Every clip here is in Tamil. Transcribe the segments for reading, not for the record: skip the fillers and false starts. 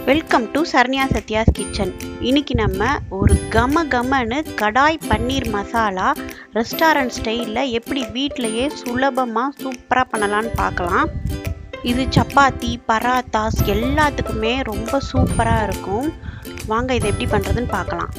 Welcome to Saranya Sathya's kitchen. இன்னைக்கு நம்ம ஒரு கமன்னு கடாய் பன்னீர் மசாலா ரெஸ்டாரண்ட் ஸ்டைலில் எப்படி வீட்டிலையே சுலபமாக சூப்பராக பண்ணலான்னு பார்க்கலாம். இது சப்பாத்தி பராத்தாஸ் எல்லாத்துக்குமே ரொம்ப சூப்பராக இருக்கும். வாங்க இதை எப்படி பண்ணுறதுன்னு பார்க்கலாம்.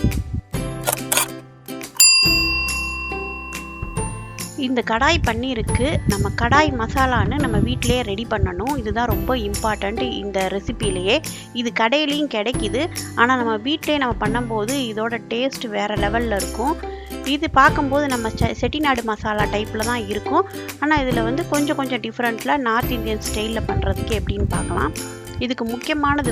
இந்த கடாய் பன்னீருக்கு நம்ம கடாய் மசாலான்னு நம்ம வீட்டிலேயே ரெடி பண்ணணும். இதுதான் ரொம்ப இம்பார்ட்டண்ட் இந்த ரெசிபிலேயே. இது கடையிலையும் கிடைக்கிது, ஆனால் நம்ம வீட்டிலே நம்ம பண்ணும்போது இதோட டேஸ்ட் வேறு லெவலில் இருக்கும். இது பார்க்கும்போது நம்ம செட்டிநாடு மசாலா டைப்பில் தான் இருக்கும், ஆனால் இதில் கொஞ்சம் டிஃப்ரெண்ட்டில் நார்த் இந்தியன் ஸ்டைலில் பண்ணுறதுக்கு எப்படின்னு பார்க்கலாம். இதுக்கு முக்கியமானது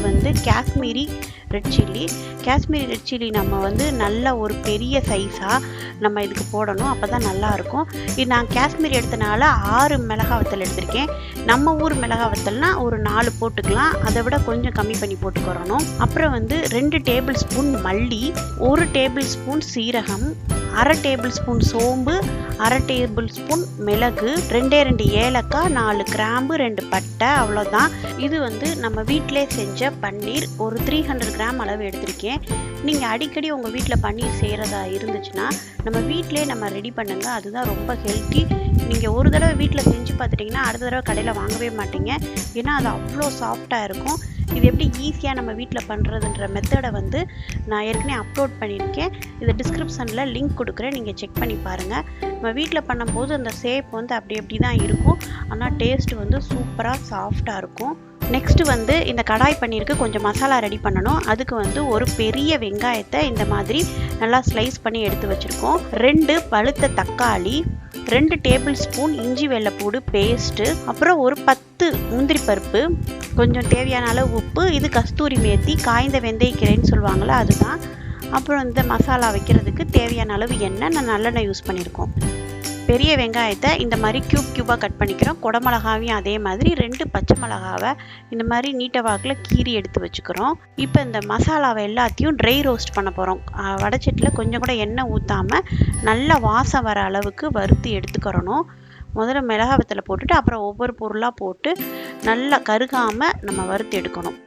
Kashmiri red chilli. Kashmiri red chilli நம்ம நல்ல ஒரு பெரிய சைஸாக நம்ம இதுக்கு போடணும், அப்போ தான் நல்லாயிருக்கும். இது நான் காஷ்மீரி எடுத்தனால 6 மிளகா வத்தல் எடுத்திருக்கேன். நம்ம ஊர் மிளகா வத்தல்னா ஒரு 4 போட்டுக்கலாம், அதை விட கொஞ்சம் கம்மி பண்ணி போட்டுக்கிறணும். அப்புறம் 2 டேபிள் ஸ்பூன் மல்லி, 1 டேபிள் ஸ்பூன் சீரகம், 1/2 டேபிள் ஸ்பூன் சோம்பு, 1/2 டேபிள் ஸ்பூன் மிளகு, 2 ஏலக்காய், 4 கிராம்பு, 2 பட்டை, அவ்வளோதான். இது நம்ம வீட்டிலே செஞ்ச பன்னீர். ஒரு 300 கிராம் அளவு எடுத்திருக்கேன். நீங்கள் அடிக்கடி உங்கள் வீட்டில் பன்னீர் செய்கிறதா இருந்துச்சுன்னா நம்ம வீட்டிலே நம்ம ரெடி பண்ணுங்க, அதுதான் ரொம்ப ஹெல்த்தி. நீங்கள் ஒரு தடவை வீட்டில் செஞ்சு பார்த்துட்டிங்கன்னா அடுத்த தடவை கடையில் வாங்கவே மாட்டீங்க, ஏன்னா அது அவ்வளோ சாஃப்டாக இருக்கும். இது எப்படி ஈஸியாக நம்ம வீட்டில் பண்ணுறதுன்ற மெத்தடை நான் ஏற்கனவே அப்லோட் பண்ணியிருக்கேன். இதை டிஸ்கிரிப்ஷனில் லிங்க் கொடுக்குறேன், நீங்கள் செக் பண்ணி பாருங்கள். நம்ம வீட்டில் பண்ணும்போது அந்த ஷேப் அப்படி தான் இருக்கும், ஆனால் டேஸ்ட் சூப்பராக சாஃப்டாக இருக்கும். நெக்ஸ்ட்டு இந்த கடாய் பன்னீருக்கு கொஞ்சம் மசாலா ரெடி பண்ணணும். அதுக்கு ஒரு பெரிய வெங்காயத்தை இந்த மாதிரி நல்லா ஸ்லைஸ் பண்ணி எடுத்து வச்சுருக்கோம். 2 பழுத்த தக்காளி, 2 டேபிள் ஸ்பூன் இஞ்சி வெள்ளைப்பூடு பேஸ்ட்டு, அப்புறம் ஒரு 10 முந்திரி பருப்பு, கொஞ்சம் தேவையான அளவு உப்பு, இது கஸ்தூரி மேத்தி, காய்ந்த வெந்தயக்கீரைன்னு சொல்லுவாங்களே அதுதான். அப்புறம் இந்த மசாலா வைக்கிறதுக்கு தேவையான அளவு எண்ணெய், நான் நல்லெண்ணெய் யூஸ் பண்ணியிருக்கோம். பெரிய வெங்காயத்தை இந்த மாதிரி க்யூபாக கட் பண்ணிக்கிறோம். குடமிளகாவையும் அதே மாதிரி 2 பச்சை மிளகாவை இந்த மாதிரி நீட்ட வாக்கில் கீறி எடுத்து வச்சுக்கிறோம். இப்போ இந்த மசாலாவை எல்லாத்தையும் ட்ரை ரோஸ்ட் பண்ண போகிறோம். வடைச்சட்டியில் கொஞ்சம் கூட எண்ணெய் ஊற்றாமல் நல்ல வாசம் வர அளவுக்கு வறுத்து எடுத்துக்கிறணும். முதல்ல மிளகாய் வத்தலை போட்டுட்டு அப்புறம் ஒவ்வொரு பொருளாக போட்டு நல்லா கருகாமல் நம்ம வறுத்து எடுக்கணும்.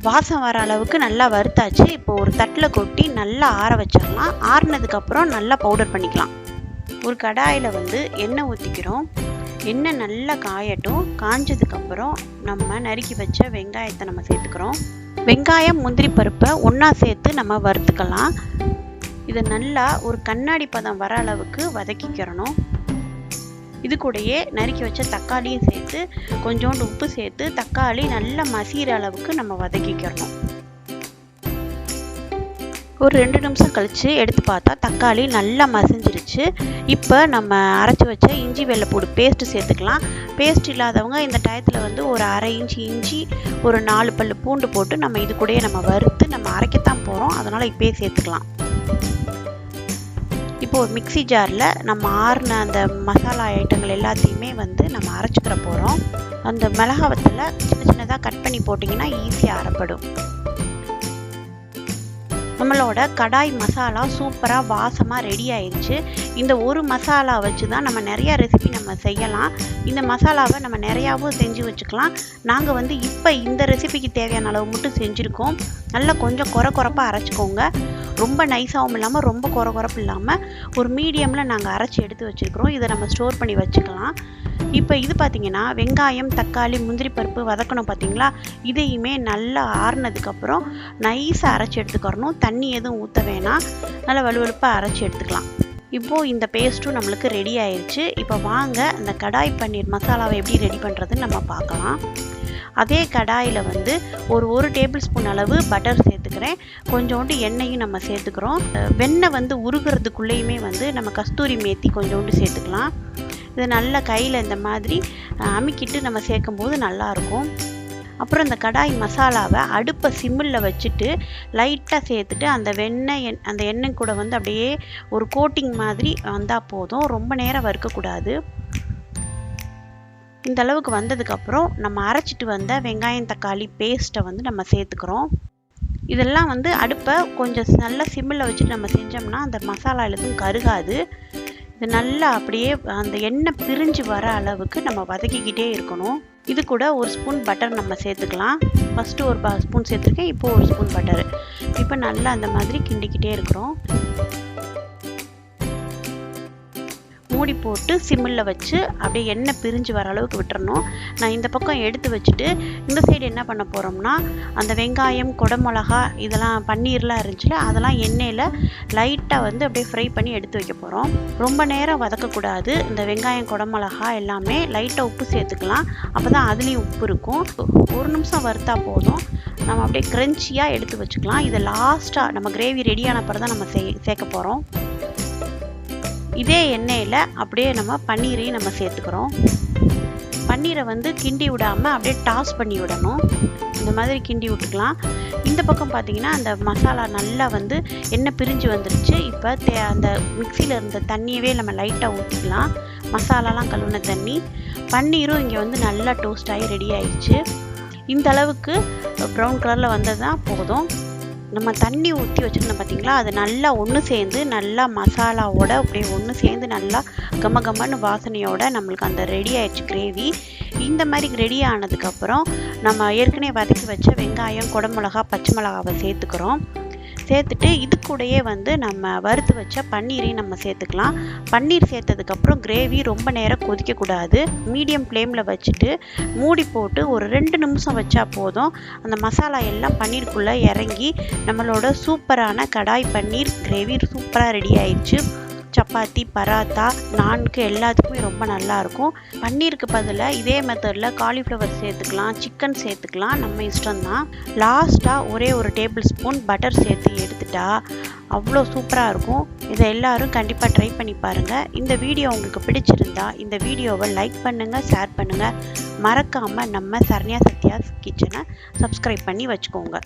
வாசம் வர அளவுக்கு நல்லா வறுத்தாச்சு. இப்போ ஒரு தட்டில் கொட்டி நல்லா ஆற வச்சிடலாம். ஆறினதுக்கப்புறம் நல்லா பவுடர் பண்ணிக்கலாம். ஒரு கடாயில் எண்ணெய் ஊற்றிக்கிறோம். எண்ணெய் நல்லா காயட்டும். காஞ்சதுக்கப்புறம் நம்ம நறுக்கி வச்ச வெங்காயத்தை நம்ம சேர்த்துக்கிறோம். வெங்காயம் முந்திரி பருப்பை ஒன்றா சேர்த்து நம்ம வறுத்துக்கலாம். இதை நல்லா ஒரு கண்ணாடி பதம் வர அளவுக்கு வதக்கிக்கிறணும். இது கூடயே நறுக்கி வச்ச தக்காளியும் சேர்த்து கொஞ்சோண்டு உப்பு சேர்த்து தக்காளி நல்லா மசிகிற அளவுக்கு நம்ம வதக்கிக்கிறணும். ஒரு 2 நிமிஷம் கழித்து எடுத்து பார்த்தா தக்காளி நல்லா மசிஞ்சிருச்சு. இப்போ நம்ம அரைச்சி வச்ச இஞ்சி வெள்ளைப்பூடு பேஸ்ட்டு சேர்த்துக்கலாம். பேஸ்ட் இல்லாதவங்க இந்த டயத்தில் ஒரு 1/2 இன்ச் இஞ்சி, ஒரு 4 பல் பூண்டு போட்டு நம்ம இது கூடயே நம்ம வறுத்து நம்ம அரைக்கத்தான் போகிறோம், அதனால் இப்போயே சேர்த்துக்கலாம். இப்போ ஒரு மிக்சி ஜாரில் நம்ம ஆறின அந்த மசாலா ஐட்டங்கள் எல்லாத்தையுமே நம்ம அரைச்சிக்கிற போகிறோம். அந்த மிளகாவத்தில் சின்னதாக கட் பண்ணி போட்டிங்கன்னா ஈஸியாக அரைப்படும். நம்மளோட கடாய் மசாலா சூப்பராக வாசமாக ரெடி ஆயிடுச்சு. இந்த ஒரு மசாலா வச்சு தான் நம்ம நிறையா ரெசிபி நம்ம செய்யலாம். இந்த மசாலாவை நம்ம நிறையாவும் செஞ்சு வச்சுக்கலாம். நாங்கள் இப்போ இந்த ரெசிபிக்கு தேவையான அளவு மட்டும் செஞ்சுருக்கோம். நல்லா கொஞ்சம் குறப்பாக அரைச்சிக்கோங்க. ரொம்ப நைஸாகவும் இல்லாமல் ரொம்ப குறப்பு இல்லாமல் ஒரு மீடியமில் நாங்கள் அரைச்சி எடுத்து வச்சுருக்கிறோம். இதை நம்ம ஸ்டோர் பண்ணி வச்சுக்கலாம். இப்போ இது பார்த்திங்கன்னா வெங்காயம் தக்காளி முந்திரி பருப்பு வதக்கணும் பார்த்திங்களா, இதையுமே நல்லா ஆறுனதுக்கப்புறம் நைஸாக அரைச்சி எடுத்துக்கிறணும். தண்ணி எதுவும் ஊற்ற வேணாம், நல்லா வலுவலுப்பாக அரைச்சி எடுத்துக்கலாம். இப்போது இந்த பேஸ்ட்டும் நம்மளுக்கு ரெடி ஆயிடுச்சு. இப்போ வாங்க இந்த கடாய் பன்னீர் மசாலாவை எப்படி ரெடி பண்ணுறதுன்னு நம்ம பார்க்கலாம். அதே கடாயில் ஒரு டேபிள் ஸ்பூன் அளவு பட்டர் சேர்த்துக்கிறேன். கொஞ்சோண்டு எண்ணெயும் நம்ம சேர்த்துக்கிறோம். வெண்ணெய் உருகிறதுக்குள்ளேயுமே நம்ம கஸ்தூரி மேத்தி கொஞ்சோண்டு சேர்த்துக்கலாம். இது நல்லா கையில் இந்த மாதிரி அமுக்கிட்டு நம்ம சேர்க்கும்போது நல்லாயிருக்கும். அப்புறம் இந்த கடாய் மசாலாவை அடுப்பை சிம்மில் வச்சுட்டு லைட்டாக சேர்த்துட்டு அந்த எண்ணெய் கூட அப்படியே ஒரு கோட்டிங் மாதிரி வந்தால் போதும், ரொம்ப நேரம் வறுக்கக்கூடாது. இந்த அளவுக்கு வந்ததுக்கப்புறம் நம்ம அரைச்சிட்டு வந்த வெங்காயம் தக்காளி பேஸ்ட்டை நம்ம சேர்த்துக்கிறோம். இதெல்லாம் அடுப்பை கொஞ்சம் நல்லா சிம்மில் வச்சுட்டு நம்ம செஞ்சோம்னா அந்த மசாலா எதுவும் கருகாது. இது நல்லா அப்படியே அந்த எண்ணெய் பிரிஞ்சு வர அளவுக்கு நம்ம வதக்கிக்கிட்டே இருக்கணும். இது கூட ஒரு ஸ்பூன் பட்டர் நம்ம சேர்த்துக்கலாம். ஃபஸ்ட்டு ஒரு ஸ்பூன் சேர்த்துருக்கேன், இப்போ ஒரு ஸ்பூன் பட்டர். இப்போ நல்லா அந்த மாதிரி கிண்டிக்கிட்டே இருக்கிறோம். மூடி போட்டு சிம்மில் வச்சு அப்படியே எண்ணெய் பிரிஞ்சு வர அளவுக்கு விட்டுறணும். நான் இந்த பக்கம் எடுத்து வச்சுட்டு இந்த சைடு என்ன பண்ண போகிறோம்னா, அந்த வெங்காயம், குடமிளகா இதெல்லாம் பன்னீர்லாம் இருந்துச்சுல, அதெல்லாம் எண்ணெயில் லைட்டாக வந்து அப்படியே ஃப்ரை பண்ணி எடுத்து வைக்க போகிறோம். ரொம்ப நேரம் வதக்கக்கூடாது. இந்த வெங்காயம், குடமிளகா எல்லாமே லைட்டாக உப்பு சேர்த்துக்கலாம். அப்போ தான் அதுலேயும் உப்பு இருக்கும். 1 நிமிஷம் வறுத்தா போதும். நம்ம அப்படியே க்ரன்ச்சியாக எடுத்து வச்சுக்கலாம். இதை லாஸ்ட்டாக நம்ம கிரேவி ரெடியான பிறகு தான் நம்ம சேர்க்க போகிறோம். இதே எண்ணெயில் அப்படியே நம்ம பன்னீரையும் நம்ம சேர்த்துக்கிறோம். பன்னீரை வந்து கிண்டி விடாமல் அப்படியே டாஸ் பண்ணி விடணும். இந்த மாதிரி கிண்டி விட்டுக்கலாம். இந்த பக்கம் பார்த்திங்கன்னா அந்த மசாலா நல்லா வந்து எண்ணெய் பிரிஞ்சு வந்துருச்சு. இப்போ அந்த மிக்சியில் இருந்த தண்ணியவே நம்ம லைட்டாக ஊற்றிக்கலாம். மசாலாலாம் கழுவுன தண்ணி. பன்னீரும் இங்கே வந்து நல்லா டோஸ்ட் ஆகி ரெடி ஆயிடுச்சு. இந்த அளவுக்கு ப்ரௌன் கலரில் வந்தது தான் போதும். நம்ம தண்ணி ஊற்றி வச்சுருந்தோம் பார்த்திங்களா, அது நல்லா ஒன்று சேர்ந்து நல்லா மசாலாவோட அப்படியே ஒன்று சேர்ந்து நல்லா கமகமன்னு வாசனையோட நம்மளுக்கு அந்த ரெடி ஆயிடுச்சு கிரேவி. இந்த மாதிரி ரெடி ஆனதுக்கப்புறம் நம்ம ஏற்கனவே வதக்கி வச்ச வெங்காயம், குடமிளகா, பச்சை மிளகாவை சேர்த்துக்கிறோம். சேர்த்துட்டு இது கூடயே வந்து நம்ம வறுத்து வச்ச பன்னீரையும் நம்ம சேர்த்துக்கலாம். பன்னீர் சேர்த்ததுக்கப்புறம் கிரேவி ரொம்ப நேரம் கொதிக்கக்கூடாது. மீடியம் ஃப்ளேமில் வச்சுட்டு மூடி போட்டு ஒரு 2 நிமிஷம் வச்சா போதும். அந்த மசாலா எல்லாம் பன்னீருக்குள்ளே இறங்கி நம்மளோட சூப்பரான கடாய் பன்னீர் கிரேவி சூப்பராக ரெடி ஆயிடுச்சு. சப்பாத்தி, பராத்தா, நான்கு எல்லாத்துக்குமே ரொம்ப நல்லாயிருக்கும். பன்னீருக்கு பதிலாக இதே மெத்தடில் காலிஃப்ளவர் சேர்த்துக்கலாம், சிக்கன் சேர்த்துக்கலாம், நம்ம இஷ்டம்தான். லாஸ்ட்டாக ஒரே ஒரு டேபிள் ஸ்பூன் பட்டர் சேர்த்து எடுத்துட்டா அவ்வளோ சூப்பராக இருக்கும். இதை எல்லோரும் கண்டிப்பாக ட்ரை பண்ணி பாருங்கள். இந்த வீடியோ உங்களுக்கு பிடிச்சிருந்தா இந்த வீடியோவை லைக் பண்ணுங்கள், ஷேர் பண்ணுங்கள். மறக்காமல் நம்ம சரண்யா சத்யாஸ் கிச்சனை சப்ஸ்கிரைப் பண்ணி வச்சுக்கோங்க.